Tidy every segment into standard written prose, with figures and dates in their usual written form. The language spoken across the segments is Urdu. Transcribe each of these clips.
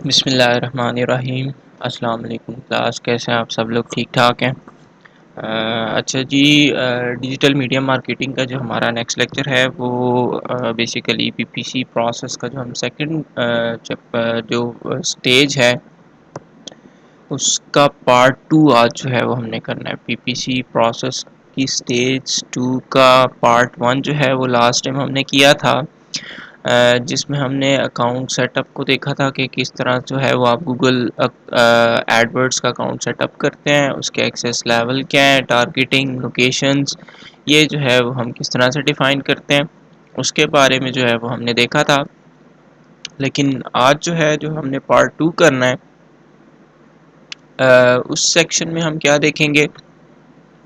بسم اللہ الرحمن الرحیم۔ السلام علیکم کلاس، کیسے ہیں آپ سب لوگ؟ ٹھیک ٹھاک ہیں؟ اچھا جی، ڈیجیٹل میڈیا مارکیٹنگ کا جو ہمارا نیکسٹ لیکچر ہے وہ بیسیکلی پی پی سی پروسیس کا جو ہم سیکنڈ جو سٹیج ہے اس کا پارٹ 2 آج جو ہے وہ ہم نے کرنا ہے۔ پی پی سی پروسیس کی سٹیج 2 کا پارٹ 1 جو ہے وہ لاسٹ ٹائم ہم نے کیا تھا، جس میں ہم نے اکاؤنٹ سیٹ اپ کو دیکھا تھا کہ کس طرح جو ہے وہ آپ گوگل ایڈ ورڈز کا اکاؤنٹ سیٹ اپ کرتے ہیں، اس کے ایکسیس لیول کیا ہے، ٹارگیٹنگ، لوکیشنز، یہ جو ہے وہ ہم کس طرح سے ڈیفائن کرتے ہیں، اس کے بارے میں جو ہے وہ ہم نے دیکھا تھا۔ لیکن آج جو ہے جو ہم نے پارٹ 2 کرنا ہے، اس سیکشن میں ہم کیا دیکھیں گے؟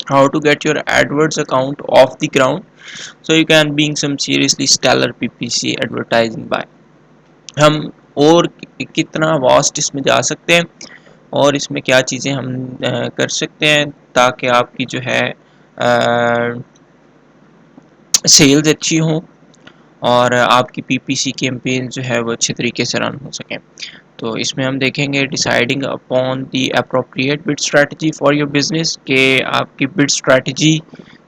How to get your AdWords account off the ground so you can being some seriously stellar PPC advertising by۔ ہم اور کتنا واسٹ اس میں جا سکتے ہیں اور اس میں کیا چیزیں ہم کر سکتے ہیں تاکہ آپ کی جو ہے سیلز اچھی ہوں اور آپ کی پی پی سی کیمپین جو ہے وہ اچھے طریقے سے رن ہو سکیں۔ تو اس میں ہم دیکھیں گے deciding upon the appropriate bid strategy for your business, کہ آپ کی بڈ اسٹریٹجی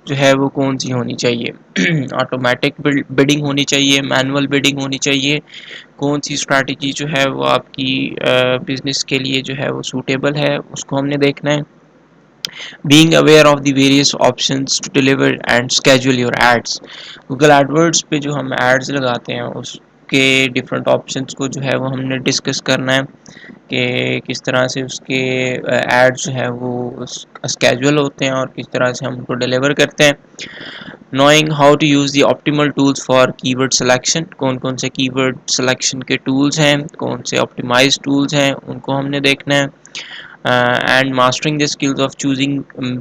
جو ہے وہ کون سی ہونی چاہیے۔ آٹومیٹک بڈنگ ہونی چاہیے، مینول بڈنگ ہونی چاہیے، کون سی اسٹریٹجی جو ہے وہ آپ کی بزنس کے لیے جو ہے وہ سوٹیبل ہے، اس کو ہم نے دیکھنا ہے۔ being aware of the various options to deliver and schedule your ads۔ Google AdWords پہ جو ہم ایڈز لگاتے ہیں اس کے ڈفرینٹ آپشنس کو جو ہے وہ ہم نے ڈسکس کرنا ہے کہ کس طرح سے اس کے ایڈز جو ہے وہ اسکیجول ہوتے ہیں اور کس طرح سے ہم ان کو ڈیلیور کرتے ہیں۔ knowing how to use the optimal tools for keyword selection، کون کون سے کی ورڈ سلیکشن کے ٹولز ہیں، کون سے آپٹیمائز ٹولز ہیں، ان کو ہم نے دیکھنا ہے۔ And mastering the skills of choosing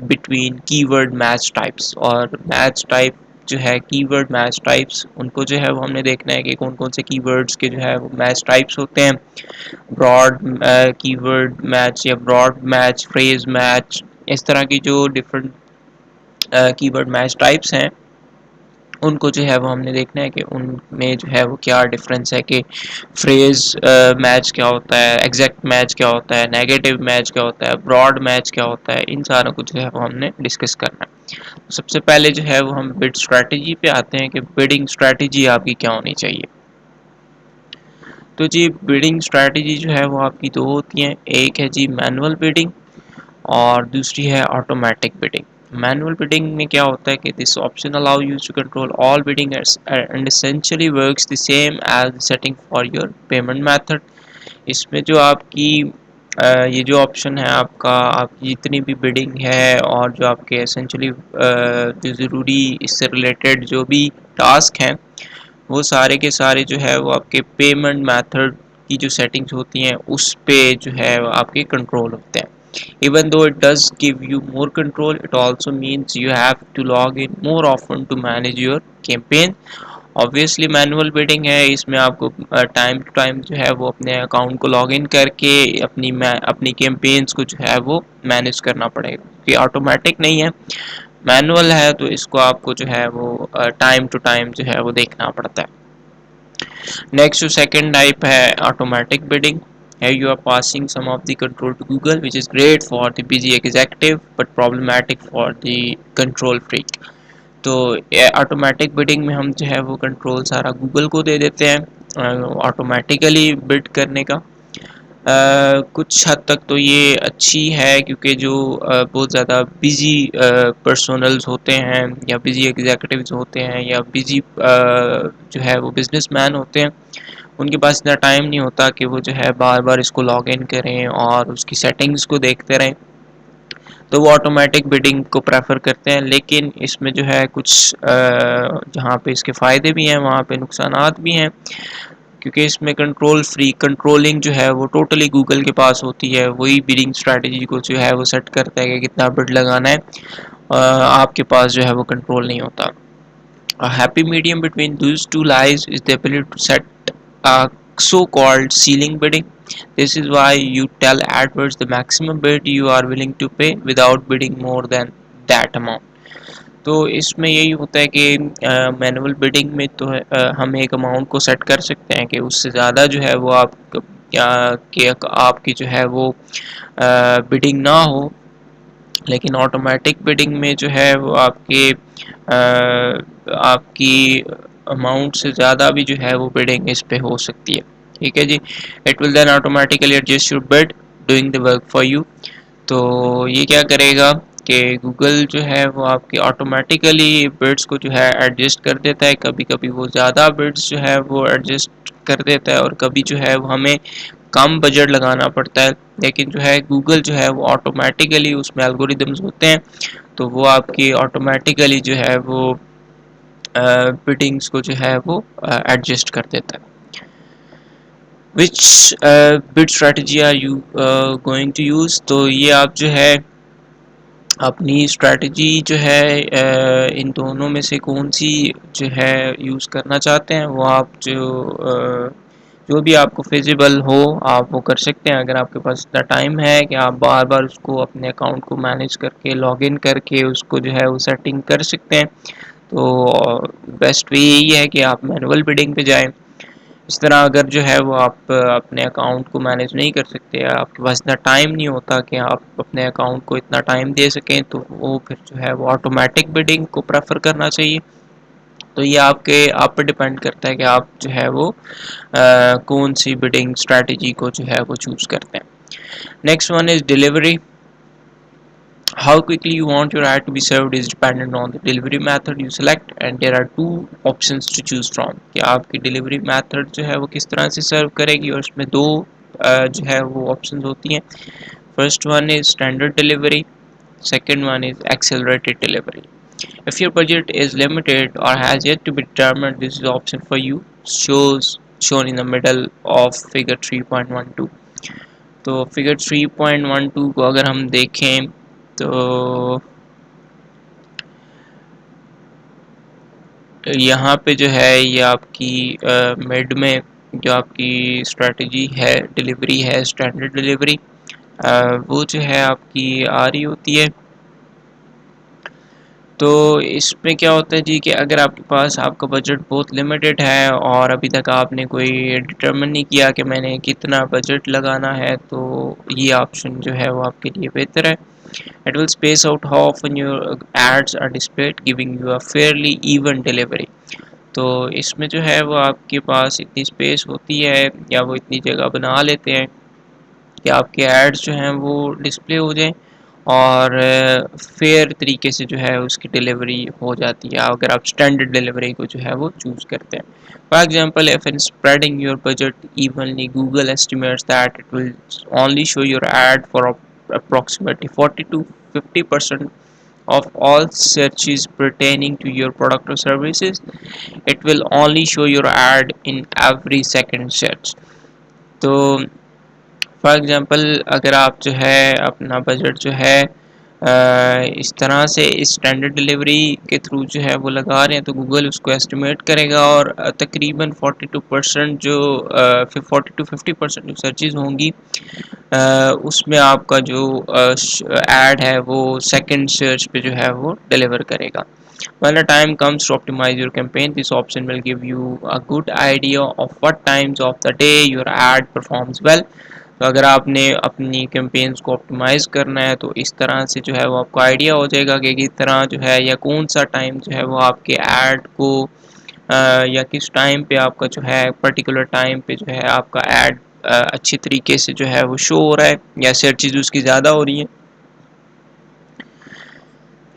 between keyword match types، اور میچ ٹائپ جو ہے کی ورڈ میچ ٹائپس، ان کو جو ہے وہ ہم نے دیکھنا ہے کہ کون کون سے کی ورڈز کے جو ہے وہ میچ ٹائپس ہوتے ہیں۔ براڈ کی ورڈ میچ یا براڈ میچ، فریز میچ، اس طرح کی جو ڈفرینٹ کی ورڈ میچ ٹائپس ہیں ان کو جو ہے وہ ہم نے دیکھنا ہے کہ ان میں جو ہے وہ کیا ڈفرینس ہے، کہ فریز میچ کیا ہوتا ہے، ایگزیکٹ میچ کیا ہوتا ہے، نیگیٹو میچ کیا ہوتا ہے، براڈ میچ کیا ہوتا ہے، ان ساروں کو جو ہے وہ ہم نے ڈسکس کرنا ہے۔ سب سے پہلے جو ہے وہ ہم بڈ اسٹریٹجی پہ آتے ہیں کہ بڈنگ اسٹریٹجی آپ کی کیا ہونی چاہیے۔ تو جی بڈنگ اسٹریٹجی جو ہے وہ آپ کی دو ہوتی ہیں، ایک ہے جی مینول بڈنگ اور دوسری ہے آٹومیٹک بڈنگ۔ مینول بڈنگ میں کیا ہوتا ہے کہ this option allow you to control all bidding and essentially works the same as setting for your payment method. اس میں جو آپ کی یہ جو آپشن ہے آپ کا، آپ کی جتنی بھی بڈنگ ہے اور جو آپ کے اسینشلی جو ضروری اس سے ریلیٹڈ جو بھی ٹاسک ہیں وہ سارے کے سارے جو ہے وہ آپ کے پیمنٹ میتھڈ کی جو سیٹنگز ہوتی ہیں اس پہ جو ہے وہ آپ کے کنٹرول ہوتے ہیں۔ Even though it does give you more control, it also means you have to log in more often to manage your campaign۔ obviously manual bidding ہے، اس میں آپ کو ٹائم ٹو ٹائم جو ہے وہ اپنے اکاؤنٹ کو لاگ ان کر کے اپنی کیمپینز کو جو ہے وہ مینیج کرنا پڑے گا۔ یہ آٹومیٹک نہیں ہے، مینول ہے، تو اس کو آپ کو جو ہے وہ ٹائم ٹو ٹائم جو ہے وہ دیکھنا پڑتا ہے۔ نیکسٹ جو سیکنڈ ٹائپ ہے automatic bidding. Here you are passing some of the control to Google, which is great for the busy executive but problematic for the control freak۔ تو آٹومیٹک بڈنگ میں ہم جو ہے وہ کنٹرول سارا گوگل کو دے دیتے ہیں آٹومیٹیکلی بڈ کرنے کا۔ کچھ حد تک تو یہ اچھی ہے کیونکہ جو بہت زیادہ بزی پرسونلز ہوتے ہیں یا بزی ایگزیکٹیوز ہوتے ہیں یا بزی جو ہے وہ بزنس مین ہوتے ہیں، ان کے پاس اتنا ٹائم نہیں ہوتا کہ وہ جو ہے بار بار اس کو لاگ ان کریں اور اس کی سیٹنگز کو دیکھتے رہیں، تو وہ آٹومیٹک بڈنگ کو پریفر کرتے ہیں۔ لیکن اس میں جو ہے کچھ جہاں پہ اس کے فائدے بھی ہیں وہاں پہ نقصانات بھی ہیں، کیونکہ اس میں کنٹرولنگ جو ہے وہ ٹوٹلی گوگل کے پاس ہوتی ہے، وہی بڈنگ اسٹریٹجی کو جو ہے وہ سیٹ کرتا ہے کہ کتنا بڈ لگانا ہے، آپ کے پاس جو ہے وہ کنٹرول نہیں ہوتا۔ A happy medium between these two lies is the ability to set a so-called ceiling bidding۔ This is why you tell AdWords the maximum bid you are willing to pay without bidding more than that amount۔ تو اس میں یہی ہوتا ہے کہ مینول بڈنگ میں تو ہم ایک اماؤنٹ کو سیٹ کر سکتے ہیں کہ اس سے زیادہ جو ہے وہ آپ کہ آپ کی جو ہے وہ بڈنگ نہ ہو، لیکن آٹومیٹک بڈنگ میں جو ہے وہ آپ کی اماؤنٹ سے زیادہ بھی جو ہے وہ بڈنگ اس پہ ہو سکتی ہے. ٹھیک ہے جی. It will then automatically adjust your bid doing the work for you. تو یہ کیا کرے گا کہ گوگل جو ہے وہ آپ کے آٹومیٹیکلی بڈس کو جو ہے ایڈجسٹ کر دیتا ہے. کبھی کبھی وہ زیادہ بڈس جو ہے وہ ایڈجسٹ کر دیتا ہے، اور کبھی جو ہے وہ ہمیں کم بجٹ لگانا پڑتا ہے. لیکن جو ہے گوگل جو ہے وہ آٹومیٹیکلی اس میں الگوریدمز ہوتے ہیں، تو وہ آپ کی آٹومیٹیکلی جو ہے وہ بڈنگز کو جو ہے وہ ایڈجسٹ کر دیتا ہے. Which bid strategy are you going to use? تو یہ آپ جو ہے اپنی اسٹریٹجی جو ہے ان دونوں میں سے کون سی جو ہے یوز کرنا چاہتے ہیں، وہ آپ جو بھی آپ کو فیزیبل ہو آپ وہ کر سکتے ہیں. اگر آپ کے پاس اتنا ٹائم ہے کہ آپ بار بار اس کو اپنے اکاؤنٹ کو مینیج کر کے لاگ ان کر کے اس کو جو ہے وہ سیٹنگ کر سکتے ہیں، تو بیسٹ وے یہی ہے کہ آپ مینول بڈنگ پہ جائیں. اس طرح اگر جو ہے وہ آپ اپنے اکاؤنٹ کو مینیج نہیں کر سکتے، آپ کے پاس اتنا ٹائم نہیں ہوتا کہ آپ اپنے اکاؤنٹ کو اتنا ٹائم دے سکیں، تو وہ پھر جو ہے وہ آٹومیٹک بڈنگ کو پریفر کرنا چاہیے. تو یہ آپ پہ ڈیپینڈ کرتا ہے کہ آپ جو ہے وہ کون سی بڈنگ اسٹریٹجی کو جو ہے وہ چوز کرتے ہیں. Next one is delivery. How quickly you want your ad to be served is dependent on the delivery method you select, and there are two options to choose from. کہ آپ کی ڈیلیوری میتھڈ جو ہے وہ کس طرح سے سرو کرے گی، اور اس میں دو جو ہے وہ آپشنز ہوتی ہیں. First one is standard delivery, second one is accelerated delivery. If your budget is limited or has yet to be determined, this is the option for you, shown in the middle of figure 3.12. تو figure 3.12 کو اگر ہم دیکھیں تو یہاں پہ جو ہے یہ آپ کی مڈ میں جو آپ کی اسٹریٹجی ہے ڈیلیوری ہے اسٹینڈرڈ ڈیلیوری، وہ جو ہے آپ کی آ رہی ہوتی ہے. تو اس میں کیا ہوتا ہے جی کہ اگر آپ کے پاس آپ کا بجٹ بہت لمیٹڈ ہے اور ابھی تک آپ نے کوئی ڈٹرمن نہیں کیا کہ میں نے کتنا بجٹ لگانا ہے، تو یہ آپشن جو ہے وہ آپ کے لیے بہتر ہے. It will space out how often your ads are displayed, giving you a fairly even delivery. تو اس میں جو ہے وہ آپ کے پاس اتنی اسپیس ہوتی ہے یا وہ اتنی جگہ بنا لیتے ہیں کہ آپ کے ایڈز جو ہیں وہ ڈسپلے ہو جائیں اور فیئر طریقے سے جو ہے اس کی ڈیلیوری ہو جاتی ہے اگر آپ اسٹینڈرڈ ڈیلیوری کو جو ہے وہ چوز کرتے ہیں. For example, if in spreading your budget evenly, Google estimates that it will only show your ad for approximately 40 to 50% of all searches pertaining to your product or services. It will only show your ad in every second search. تو فار ایگزامپل اگر آپ جو ہے اپنا بجٹ جو ہے اس طرح سے اسٹینڈرڈ ڈیلیوری کے تھرو جو ہے وہ لگا رہے ہیں، تو گوگل اس کو ایسٹیمیٹ کرے گا اور تقریباً 42% جو 40 to 50% جو سرچز ہوں گی اس میں آپ کا جو ایڈ ہے وہ سیکنڈ سرچ پہ جو ہے وہ ڈیلیور کرے گا. When the time comes to optimize your campaign, this option will give you a good idea of what times of the day your ad performs well. تو اگر آپ نے اپنی کیمپینز کو آپٹیمائز کرنا ہے تو اس طرح سے جو ہے وہ آپ کو آئیڈیا ہو جائے گا کہ کس طرح جو ہے یا کون سا ٹائم جو ہے وہ آپ کے ایڈ کو یا کس ٹائم پہ آپ کا جو ہے پرٹیکولر ٹائم پہ جو ہے آپ کا ایڈ اچھی طریقے سے جو ہے وہ شو ہو رہا ہے یا سرچز اس کی زیادہ ہو رہی ہیں.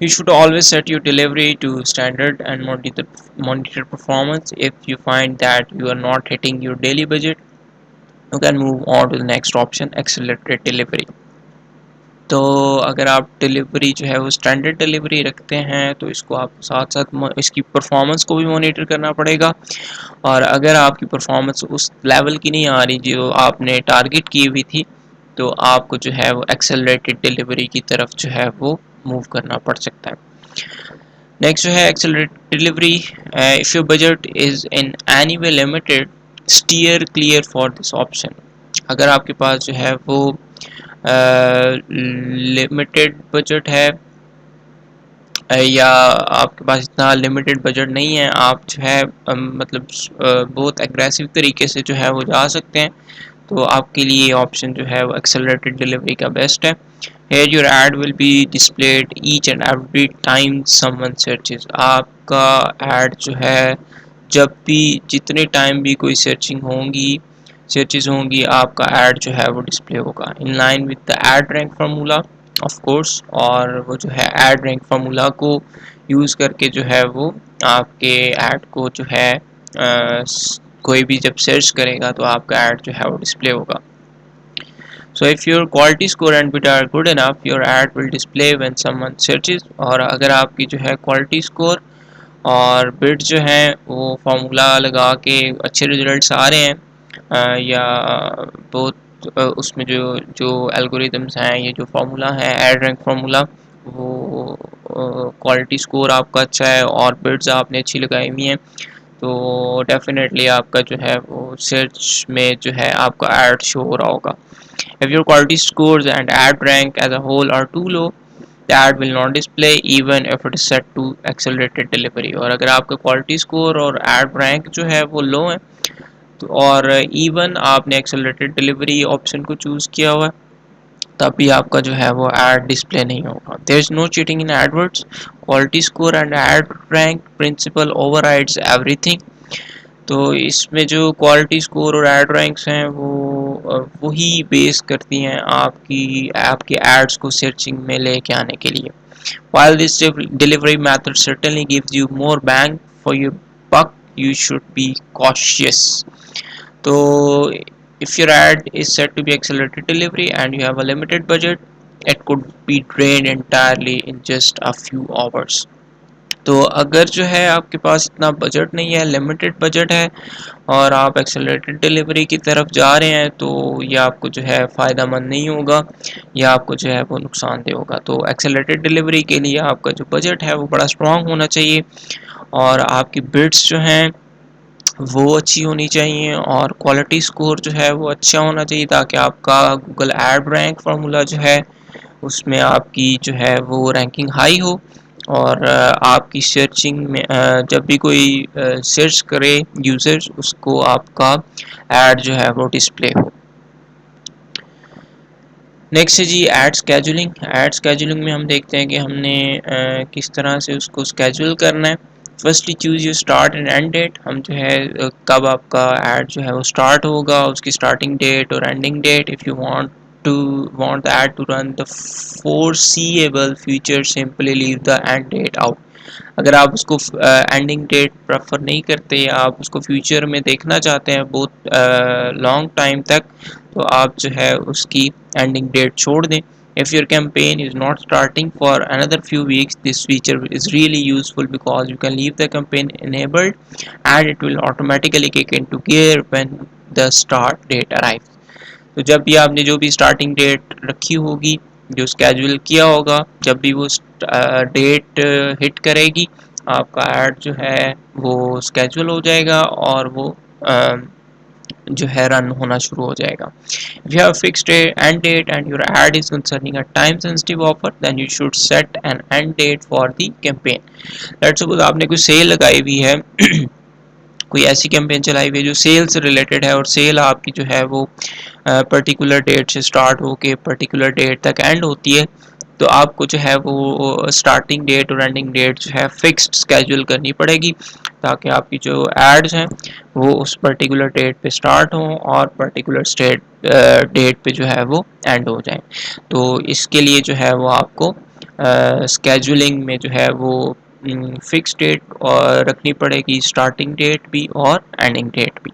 You should always set your delivery to standard and monitor performance. If you find that you are not hitting your daily budget, you can move on to the next option, accelerated delivery. تو اگر آپ ڈیلیوری جو ہے وہ اسٹینڈرڈ ڈیلیوری رکھتے ہیں تو اس کو آپ ساتھ ساتھ اس کی پرفارمنس کو بھی مانیٹر کرنا پڑے گا، اور اگر آپ کی پرفارمنس اس لیول کی نہیں آ رہی جو آپ نے ٹارگٹ کی ہوئی تھی تو آپ کو جو ہے وہ ایکسلریٹڈ ڈیلیوری کی طرف جو ہے وہ موو کرنا پڑ سکتا ہے. نیکسٹ جو ہے accelerated delivery. If your budget is in any way limited steer clear for this option. اگر آپ کے پاس جو ہے وہ لمیٹڈ بجٹ ہے یا آپ کے پاس اتنا لمیٹڈ بجٹ نہیں ہے، آپ جو ہے مطلب بہت اگریسو طریقے سے جو ہے وہ جا سکتے ہیں، تو آپ کے لیے آپشن جو ہے وہ ایکسلریٹڈ ڈیلیوری کا بیسٹ ہے. Here your ad will be displayed each and every time someone searches. آپ کا ایڈ جو ہے جب بھی جتنے ٹائم بھی کوئی سرچز ہوں گی آپ کا ایڈ جو ہے وہ ڈسپلے ہوگا in line with the ad rank formula of course. اور وہ جو ہے ایڈ رینک فارمولا کو یوز کر کے جو ہے وہ آپ کے ایڈ کو جو ہے کوئی بھی جب سرچ کرے گا تو آپ کا ایڈ جو ہے وہ ڈسپلے ہوگا. So if your quality score and bid are good enough, your ad will display when someone searches. اور اگر آپ کی جو ہے کوالٹی سکور اور بڈ جو ہیں وہ فارمولا لگا کے اچھے ریزلٹس آ رہے ہیں یا بہت اس میں جو الگوریدمس ہیں یہ جو فارمولا ہے ایڈ رینک فارمولا وہ کوالٹی سکور آپ کا اچھا ہے اور بڈز آپ نے اچھی لگائی ہوئی ہیں تو ڈیفینیٹلی آپ کا جو ہے وہ سرچ میں جو ہے آپ کا ایڈ شو ہو رہا ہوگا. If your quality scores and ad rank as a whole are too low, the ad will not display even if it is set to accelerated delivery. اور اگر آپ کا کوالٹی سکور اور ایڈ رینک جو ہے وہ لو ہے اور ایون آپ نے ایکسلریٹڈ ڈیلیوری آپشن کو چوز کیا ہوا ہے تب بھی آپ کا جو ہے وہ ایڈ ڈسپلے نہیں ہوگا. There is no cheating in AdWords. Quality score and ad rank principle overrides everything. تو اس میں جو کوالٹی سکور اور ایڈ رینکس ہیں وہ وہی بیس کرتی ہیں آپ کے ایڈس کو سرچنگ میں لے کے آنے کے لیے. While this delivery method certainly gives you more bang for your buck, you should be cautious. تو if your ad is set to be accelerated delivery and you have a limited budget, it could be drained entirely in just a few hours. تو اگر جو ہے آپ کے پاس اتنا بجٹ نہیں ہے لمیٹڈ بجٹ ہے اور آپ ایکسلریٹڈ ڈیلیوری کی طرف جا رہے ہیں تو یہ آپ کو جو ہے فائدہ مند نہیں ہوگا یا آپ کو جو ہے وہ نقصان دہ ہوگا. تو ایکسلریٹڈ ڈیلیوری کے لیے آپ کا جو بجٹ ہے وہ بڑا اسٹرانگ ہونا چاہیے اور آپ کی بڈس جو ہیں وہ اچھی ہونی چاہیے اور کوالٹی سکور جو ہے وہ اچھا ہونا چاہیے تاکہ آپ کا گوگل ایڈ رینک فارمولا جو ہے اس میں آپ کی جو ہے وہ رینکنگ ہائی ہو اور آپ کی سرچنگ میں جب بھی کوئی سرچ کرے یوزر اس کو آپ کا ایڈ جو ہے وہ ڈسپلے ہو. نیکسٹ ہے جی ایڈ اسکیجولنگ. ایڈ اسکیجولنگ میں ہم دیکھتے ہیں کہ ہم نے کس طرح سے اس کو اسکیجول کرنا ہے. Firstly choose you start and end date. ہم جو ہے کب آپ کا ایڈ جو ہے وہ اسٹارٹ ہوگا اس کی اسٹارٹنگ ڈیٹ اور ending date. If you want the ad to run the foreseeable future, simply leave the end date out. اگر آپ اس کو اینڈنگ ڈیٹ پریفر نہیں کرتے یا آپ اس کو فیوچر میں دیکھنا چاہتے ہیں بہت لانگ ٹائم تک تو آپ جو ہے اس کی اینڈنگ ڈیٹ چھوڑ دیں. If your campaign is not starting for another few weeks, this feature is really useful because you can leave the campaign enabled and it will automatically kick into gear when the start date arrives. تو جب بھی آپ نے جو بھی اسٹارٹنگ ڈیٹ رکھی ہوگی جو اسکیجول کیا ہوگا جب بھی وہ ڈیٹ ہٹ کرے گی آپ کا ایڈ جو ہے وہ اسکیجول ہو جائے گا اور وہ جو ہے رن ہونا شروع ہو جائے گا. If you have a fixed end date and your ad is concerning a time sensitive offer, then you should set an end date for the campaign. Let's suppose آپ نے کوئی سیل لگائی ہوئی ہے کوئی ایسی کیمپین چلائی ہوئی ہے جو سیل سے ریلیٹڈ ہے اور سیل آپ کی جو ہے وہ پرٹیکولر ڈیٹ سے سٹارٹ ہو کے پرٹیکولر ڈیٹ تک اینڈ ہوتی ہے تو آپ کو جو ہے وہ سٹارٹنگ ڈیٹ اور اینڈنگ ڈیٹ جو ہے فکسڈ اسکیجول کرنی پڑے گی تاکہ آپ کی جو ایڈز ہیں وہ اس پرٹیکولر ڈیٹ پہ سٹارٹ ہوں اور پرٹیکولر ڈیٹ پہ جو ہے وہ اینڈ ہو جائیں. تو اس کے لیے جو ہے وہ آپ کو اسکیجولنگ میں جو ہے وہ فکس ڈیٹ رکھنی پڑے گی اسٹارٹنگ ڈیٹ بھی اور اینڈنگ ڈیٹ بھی.